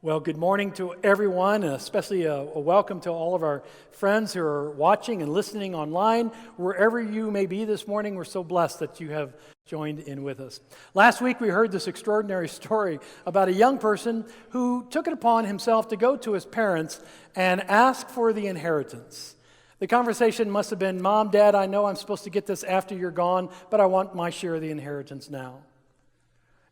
Well, good morning to everyone, and especially a welcome to all of our friends who are watching and listening online. Wherever you may be this morning, we're so blessed that you have joined in with us. Last week, we heard this extraordinary story about a young person who took it upon himself to go to his parents and ask for the inheritance. The conversation must have been, "Mom, Dad, I know I'm supposed to get this after you're gone, but I want my share of the inheritance now."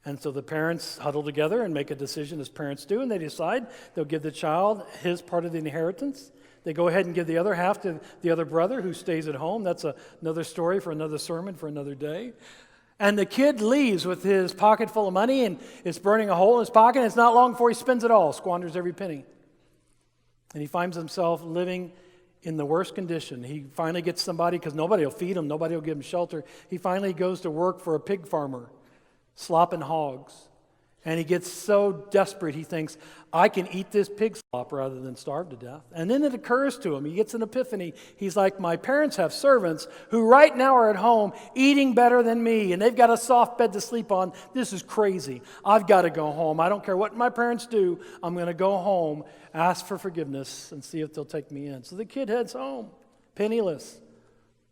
And so the parents huddle together and make a decision, as parents do, and they decide they'll give the child his part of the inheritance. They go ahead and give the other half to the other brother who stays at home. That's another story for another sermon for another day. And the kid leaves with his pocket full of money, and it's burning a hole in his pocket, and it's not long before he spends it all, squanders every penny. And he finds himself living in the worst condition. He finally gets somebody, because nobody will feed him, nobody will give him shelter. He finally goes to work for a pig farmer, slopping hogs. And he gets so desperate, he thinks, I can eat this pig slop rather than starve to death. And then it occurs to him, he gets an epiphany. He's like, my parents have servants who right now are at home eating better than me, and they've got a soft bed to sleep on. This is crazy. I've got to go home. I don't care what my parents do. I'm going to go home, ask for forgiveness, and see if they'll take me in. So the kid heads home, penniless,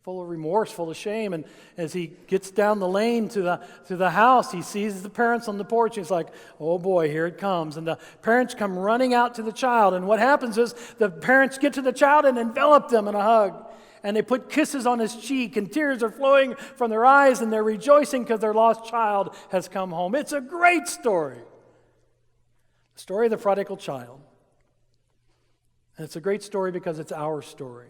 full of remorse, full of shame. And as he gets down the lane to the house, he sees the parents on the porch. He's like, oh boy, here it comes. And the parents come running out to the child. And what happens is the parents get to the child and envelop them in a hug. And they put kisses on his cheek, and tears are flowing from their eyes, and they're rejoicing because their lost child has come home. It's a great story. The story of the prodigal child. And it's a great story because it's our story.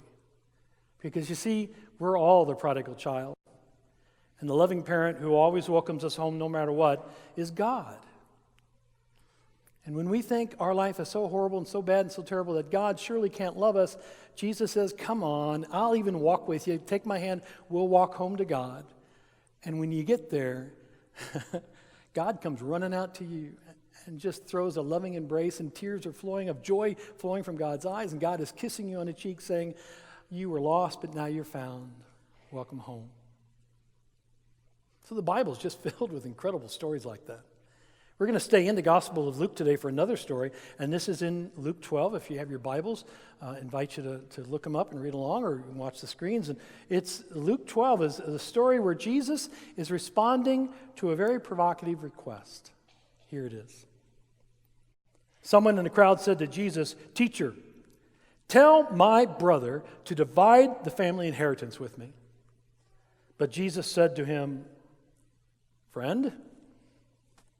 Because you see, we're all the prodigal child. And the loving parent who always welcomes us home no matter what is God. And when we think our life is so horrible and so bad and so terrible that God surely can't love us, Jesus says, come on, I'll even walk with you. Take my hand, we'll walk home to God. And when you get there, God comes running out to you and just throws a loving embrace, and tears are flowing of joy flowing from God's eyes, and God is kissing you on the cheek saying, you were lost, but now you're found. Welcome home. So the Bible is just filled with incredible stories like that. We're going to stay in the Gospel of Luke today for another story, and this is in Luke 12. If you have your Bibles, I invite you to look them up and read along, or you can watch the screens. And it's Luke 12 is a story where Jesus is responding to a very provocative request. Here it is. Someone in the crowd said to Jesus, "Teacher, tell my brother to divide the family inheritance with me." But Jesus said to him, "Friend,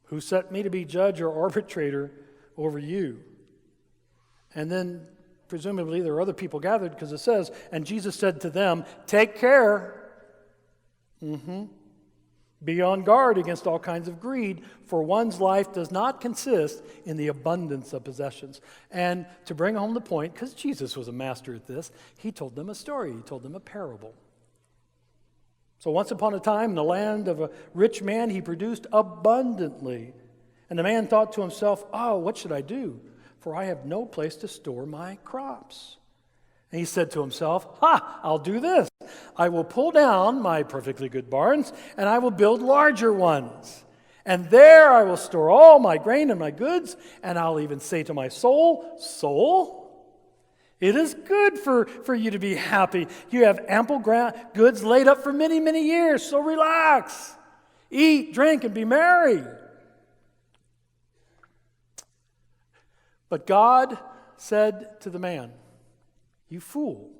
who set me to be judge or arbitrator over you?" And then presumably there were other people gathered, because it says, and Jesus said to them, "Take care. Be on guard against all kinds of greed, for one's life does not consist in the abundance of possessions." And to bring home the point, because Jesus was a master at this, he told them a story. He told them a parable. So once upon a time, in the land of a rich man, he produced abundantly. And the man thought to himself, "Oh, what should I do? For I have no place to store my crops." And he said to himself, I'll do this. I will pull down my perfectly good barns, and I will build larger ones. And there I will store all my grain and my goods, and I'll even say to my soul, Soul, it is good for you to be happy. You have ample goods laid up for many, many years, so relax. Eat, drink, and be merry. But God said to the man, "You fool,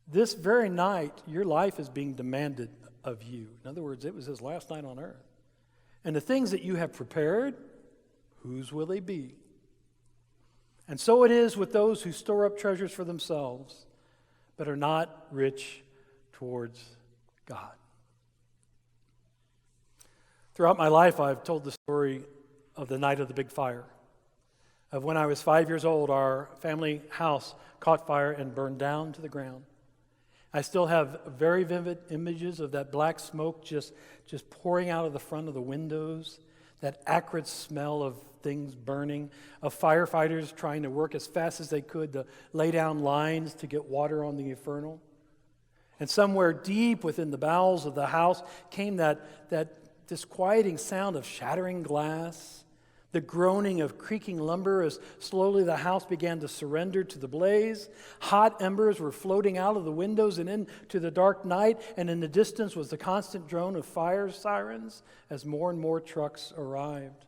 this very night your life is being demanded of you." In other words, it was his last night on earth. "And the things that you have prepared, whose will they be? And so it is with those who store up treasures for themselves, but are not rich towards God." Throughout my life, I've told the story of the night of the big fire. Of when I was 5 years old, our family house caught fire and burned down to the ground. I still have very vivid images of that black smoke just pouring out of the front of the windows, that acrid smell of things burning, of firefighters trying to work as fast as they could to lay down lines to get water on the inferno. And somewhere deep within the bowels of the house came that disquieting sound of shattering glass, The groaning of creaking lumber as slowly the house began to surrender to the blaze. Hot embers were floating out of the windows and into the dark night, and in the distance was the constant drone of fire sirens as more and more trucks arrived.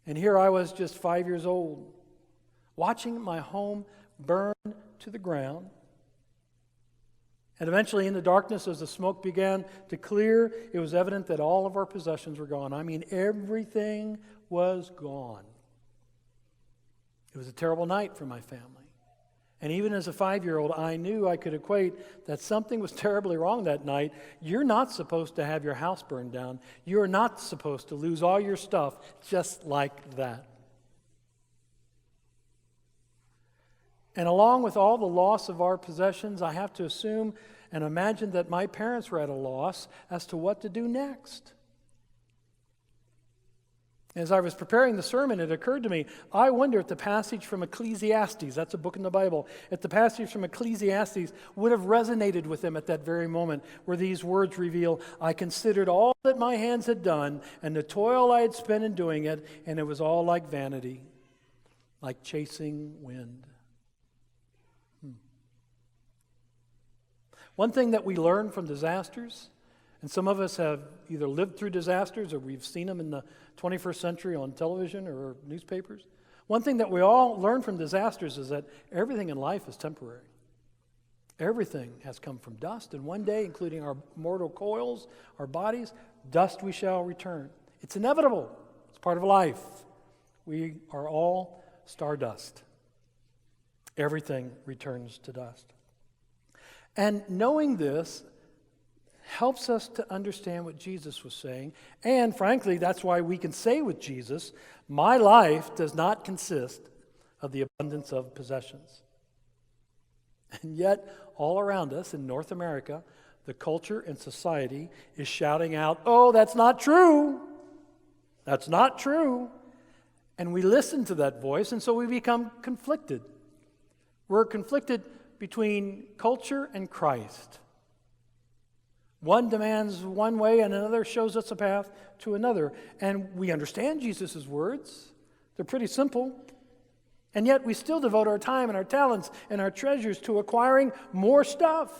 And here I was, just 5 years old, watching my home burn to the ground. And eventually, in the darkness, as the smoke began to clear, it was evident that all of our possessions were gone. I mean, everything was gone. It was a terrible night for my family. And even as a 5-year-old, I knew I could equate that something was terribly wrong that night. You're not supposed to have your house burned down. You're not supposed to lose all your stuff just like that. And along with all the loss of our possessions, I have to assume and imagine that my parents were at a loss as to what to do next. As I was preparing the sermon, it occurred to me, I wonder if the passage from Ecclesiastes, that's a book in the Bible, if the passage from Ecclesiastes would have resonated with them at that very moment, where these words reveal, I considered all that my hands had done and the toil I had spent in doing it, and it was all like vanity, like chasing wind. One thing that we learn from disasters, and some of us have either lived through disasters or we've seen them in the 21st century on television or newspapers. One thing that we all learn from disasters is that everything in life is temporary. Everything has come from dust, and one day, including our mortal coils, our bodies, dust we shall return. It's inevitable. It's part of life. We are all stardust. Everything returns to dust. And knowing this helps us to understand what Jesus was saying. And frankly, that's why we can say with Jesus, my life does not consist of the abundance of possessions. And yet, all around us in North America, the culture and society is shouting out, oh, that's not true. That's not true. And we listen to that voice, and so we become conflicted. We're conflicted between culture and Christ. One demands one way and another shows us a path to another. And we understand Jesus' words. They're pretty simple. And yet we still devote our time and our talents and our treasures to acquiring more stuff.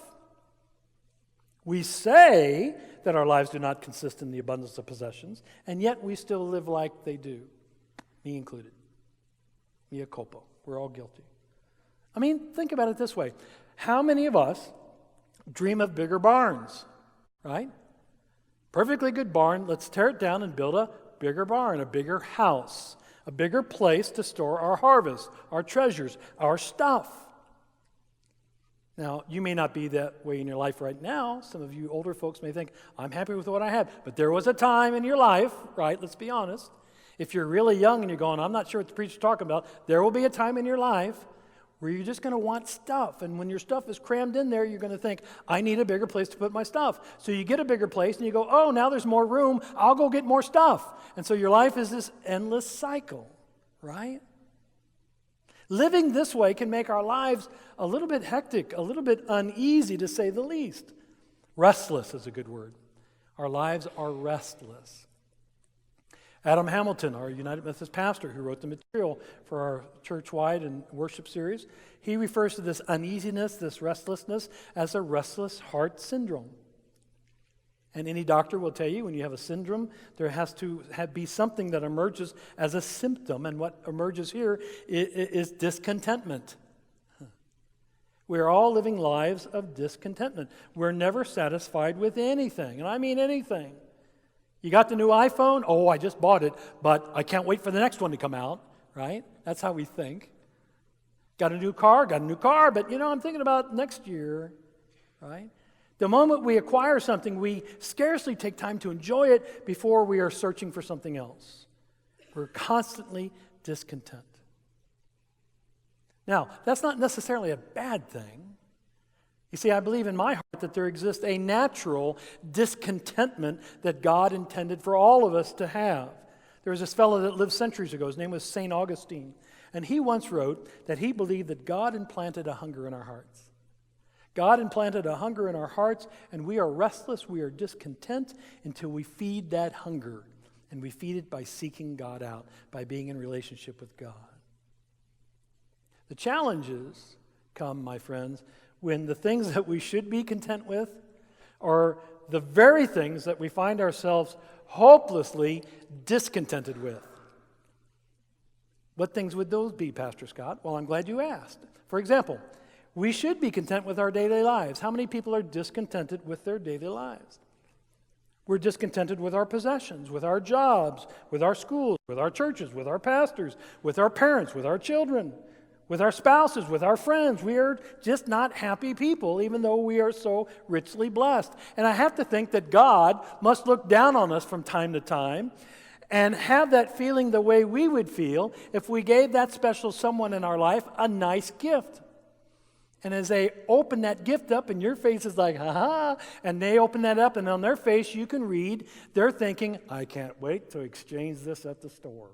We say that our lives do not consist in the abundance of possessions, and yet we still live like they do. Me included. Mea culpa. We're all guilty. I mean, think about it this way. How many of us dream of bigger barns, right? Perfectly good barn. Let's tear it down and build a bigger barn, a bigger house, a bigger place to store our harvest, our treasures, our stuff. Now, you may not be that way in your life right now. Some of you older folks may think, I'm happy with what I have. But there was a time in your life, right? Let's be honest. If you're really young and you're going, I'm not sure what the preacher's talking about, there will be a time in your life where you're just going to want stuff. And when your stuff is crammed in there, you're going to think, I need a bigger place to put my stuff. So you get a bigger place and you go, oh, now there's more room. I'll go get more stuff. And so your life is this endless cycle, right? Living this way can make our lives a little bit hectic, a little bit uneasy, to say the least. Restless is a good word. Our lives are restless. Adam Hamilton, our United Methodist pastor who wrote the material for our church-wide and worship series, he refers to this uneasiness, this restlessness, as a restless heart syndrome. And any doctor will tell you when you have a syndrome, there has to be something that emerges as a symptom, and what emerges here is discontentment. We're all living lives of discontentment. We're never satisfied with anything, and I mean anything. You got the new iPhone? Oh, I just bought it, but I can't wait for the next one to come out, right? That's how we think. Got a new car? Got a new car, but I'm thinking about next year, right? The moment we acquire something, we scarcely take time to enjoy it before we are searching for something else. We're constantly discontent. Now, that's not necessarily a bad thing. You see, I believe in my heart that there exists a natural discontentment that God intended for all of us to have. There was this fellow that lived centuries ago. His name was St. Augustine. And he once wrote that he believed that God implanted a hunger in our hearts. God implanted a hunger in our hearts, and we are restless, we are discontent until we feed that hunger. And we feed it by seeking God out, by being in relationship with God. The challenges come, my friends, when the things that we should be content with are the very things that we find ourselves hopelessly discontented with. What things would those be, Pastor Scott? Well, I'm glad you asked. For example, we should be content with our daily lives. How many people are discontented with their daily lives? We're discontented with our possessions, with our jobs, with our schools, with our churches, with our pastors, with our parents, with our children, with our spouses, with our friends. We are just not happy people, even though we are so richly blessed. And I have to think that God must look down on us from time to time and have that feeling the way we would feel if we gave that special someone in our life a nice gift. And as they open that gift up, and your face is like, ha-ha, and they open that up, and on their face you can read, they're thinking, I can't wait to exchange this at the store.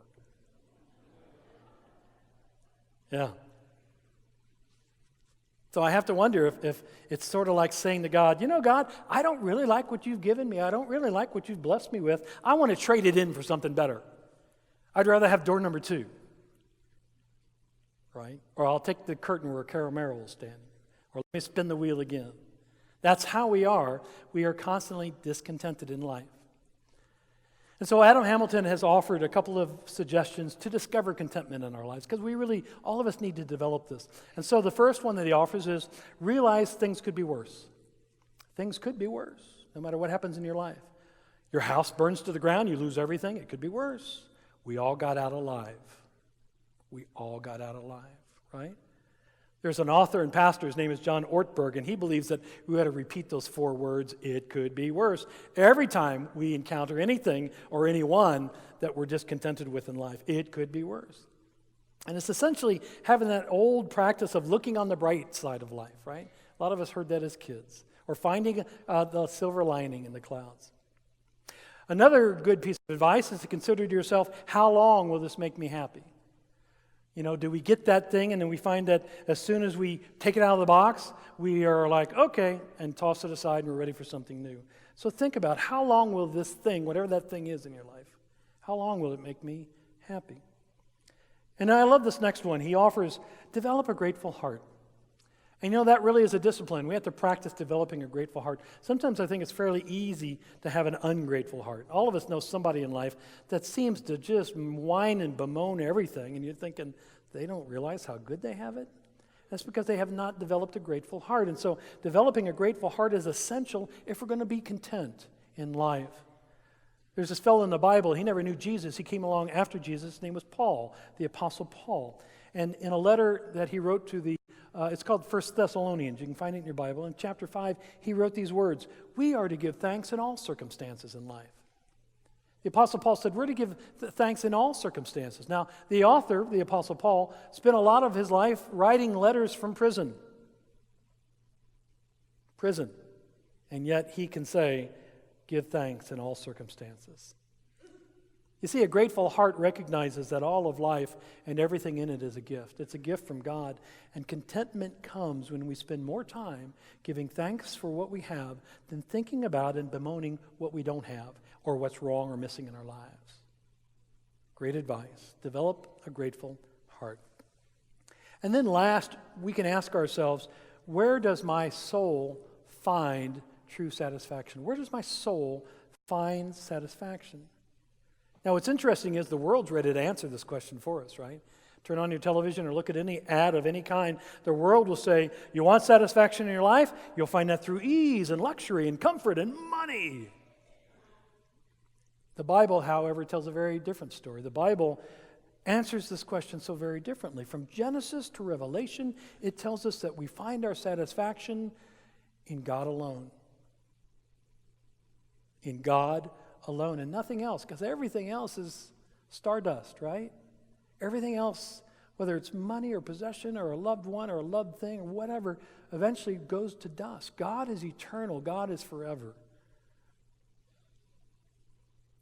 Yeah. So I have to wonder if it's sort of like saying to God, you know, God, I don't really like what you've given me. I don't really like what you've blessed me with. I want to trade it in for something better. I'd rather have door number 2. Right? Or I'll take the curtain where Caramel will stand. Or let me spin the wheel again. That's how we are. We are constantly discontented in life. And so Adam Hamilton has offered a couple of suggestions to discover contentment in our lives, because we really, all of us need to develop this. And so the first one that he offers is realize things could be worse. Things could be worse, no matter what happens in your life. Your house burns to the ground, you lose everything, it could be worse. We all got out alive. We all got out alive, right? There's an author and pastor, his name is John Ortberg, and he believes that we ought to repeat those 4 words, it could be worse, every time we encounter anything or anyone that we're discontented with in life. It could be worse. And it's essentially having that old practice of looking on the bright side of life, right? A lot of us heard that as kids. Or finding the silver lining in the clouds. Another good piece of advice is to consider to yourself, how long will this make me happy? You know, do we get that thing and then we find that as soon as we take it out of the box, we are like, okay, and toss it aside and we're ready for something new. So think about, how long will this thing, whatever that thing is in your life, how long will it make me happy? And I love this next one. He offers, develop a grateful heart. And you know, that really is a discipline. We have to practice developing a grateful heart. Sometimes I think it's fairly easy to have an ungrateful heart. All of us know somebody in life that seems to just whine and bemoan everything, and you're thinking, they don't realize how good they have it? That's because they have not developed a grateful heart. And so developing a grateful heart is essential if we're going to be content in life. There's this fellow in the Bible, he never knew Jesus. He came along after Jesus. His name was Paul, the Apostle Paul. And in a letter that he wrote to the it's called 1 Thessalonians. You can find it in your Bible. In chapter 5, he wrote these words, we are to give thanks in all circumstances in life. The Apostle Paul said, we're to give thanks in all circumstances. Now, the author, the Apostle Paul, spent a lot of his life writing letters from prison. And yet he can say, give thanks in all circumstances. You see, a grateful heart recognizes that all of life and everything in it is a gift. It's a gift from God. And contentment comes when we spend more time giving thanks for what we have than thinking about and bemoaning what we don't have or what's wrong or missing in our lives. Great advice. Develop a grateful heart. And then last, we can ask ourselves, where does my soul find true satisfaction? Where does my soul find satisfaction? Now, what's interesting is the world's ready to answer this question for us, right? Turn on your television or look at any ad of any kind. The world will say, you want satisfaction in your life? You'll find that through ease and luxury and comfort and money. The Bible, however, tells a very different story. The Bible answers this question so very differently. From Genesis to Revelation, it tells us that we find our satisfaction in God alone. In God alone and nothing else, because everything else is stardust, right? Everything else, whether it's money or possession or a loved one or a loved thing or whatever, eventually goes to dust. God is eternal. God is forever.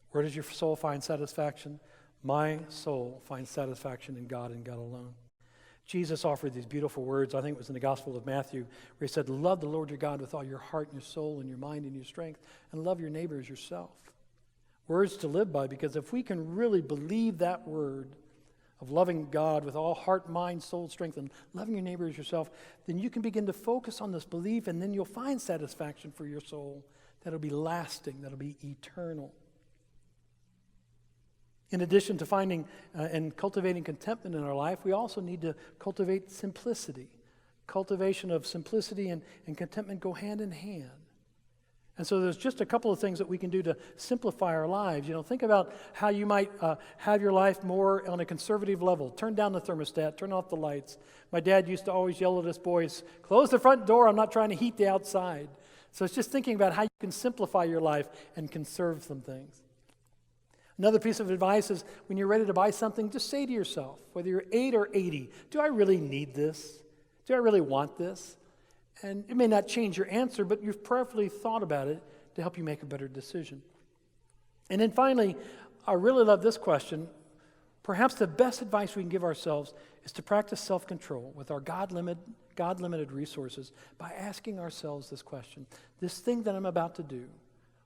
Where does your soul find satisfaction? My soul finds satisfaction in God and God alone. Jesus offered these beautiful words. I think it was in the Gospel of Matthew, where he said, love the Lord your God with all your heart and your soul and your mind and your strength, and love your neighbor as yourself. words to live by, because if we can really believe that word of loving God with all heart, mind, soul, strength, and loving your neighbor as yourself, then you can begin to focus on this belief, and then you'll find satisfaction for your soul that'll be lasting, that'll be eternal. In addition to finding and cultivating contentment in our life, we also need to cultivate simplicity. Cultivation of simplicity and contentment go hand in hand. And so there's just a couple of things that we can do to simplify our lives. Think about how you might have your life more on a conservative level. Turn down the thermostat, turn off the lights. My dad used to always yell at us boys, close the front door, I'm not trying to heat the outside. So it's just thinking about how you can simplify your life and conserve some things. Another piece of advice is when you're ready to buy something, just say to yourself, whether you're 8 or 80, do I really need this? Do I really want this? And it may not change your answer, but you've prayerfully thought about it to help you make a better decision. And then finally, I really love this question. Perhaps the best advice we can give ourselves is to practice self-control with our God-limited resources by asking ourselves this question. This thing that I'm about to do,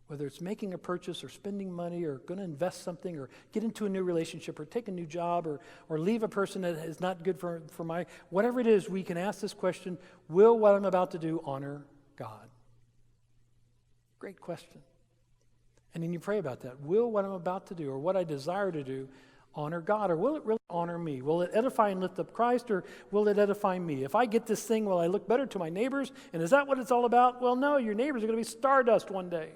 whether it's making a purchase or spending money or going to invest something or get into a new relationship or take a new job or leave a person that is not good for my, whatever it is, we can ask this question, will what I'm about to do honor God? Great question. And then you pray about that. Will what I'm about to do or what I desire to do honor God, or will it really honor me? Will it edify and lift up Christ, or will it edify me? If I get this thing, will I look better to my neighbors? And is that what it's all about? Well, no, your neighbors are going to be stardust one day.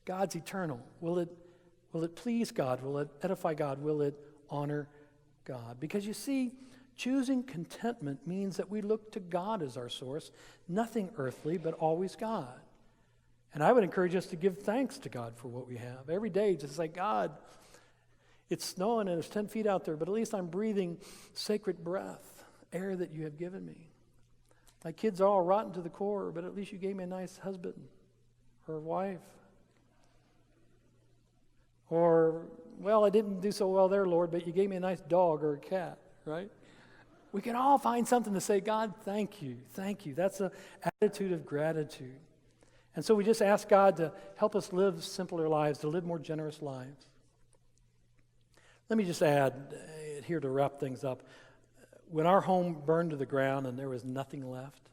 God's eternal. Will it please God? Will it edify God? Will it honor God? Because you see, choosing contentment means that we look to God as our source, nothing earthly, but always God. And I would encourage us to give thanks to God for what we have. Every day, just say, God, it's snowing and it's 10 feet out there, but at least I'm breathing sacred breath, air that you have given me. My kids are all rotten to the core, but at least you gave me a nice husband or wife. Or, well, I didn't do so well there, Lord, but you gave me a nice dog or a cat, right? We can all find something to say, God, thank you, thank you. That's an attitude of gratitude. And so we just ask God to help us live simpler lives, to live more generous lives. Let me just add here to wrap things up. When our home burned to the ground and there was nothing left,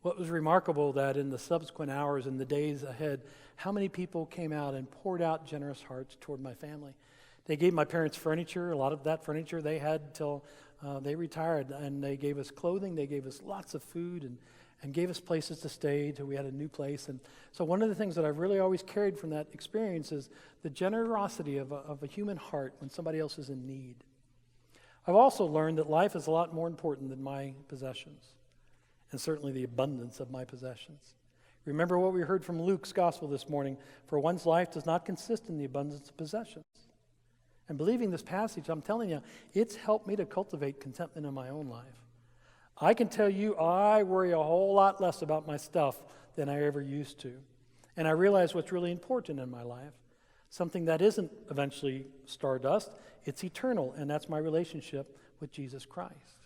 what was remarkable that in the subsequent hours and the days ahead, how many people came out and poured out generous hearts toward my family. They gave my parents furniture. A lot of that furniture they had till they retired, and they gave us clothing. They gave us lots of food and gave us places to stay till we had a new place. And so one of the things that I've really always carried from that experience is the generosity of a human heart when somebody else is in need. I've also learned that life is a lot more important than my possessions, and certainly the abundance of my possessions. Remember what we heard from Luke's gospel this morning, for one's life does not consist in the abundance of possessions. And believing this passage, I'm telling you, it's helped me to cultivate contentment in my own life. I can tell you I worry a whole lot less about my stuff than I ever used to. And I realize what's really important in my life, something that isn't eventually stardust, it's eternal, and that's my relationship with Jesus Christ.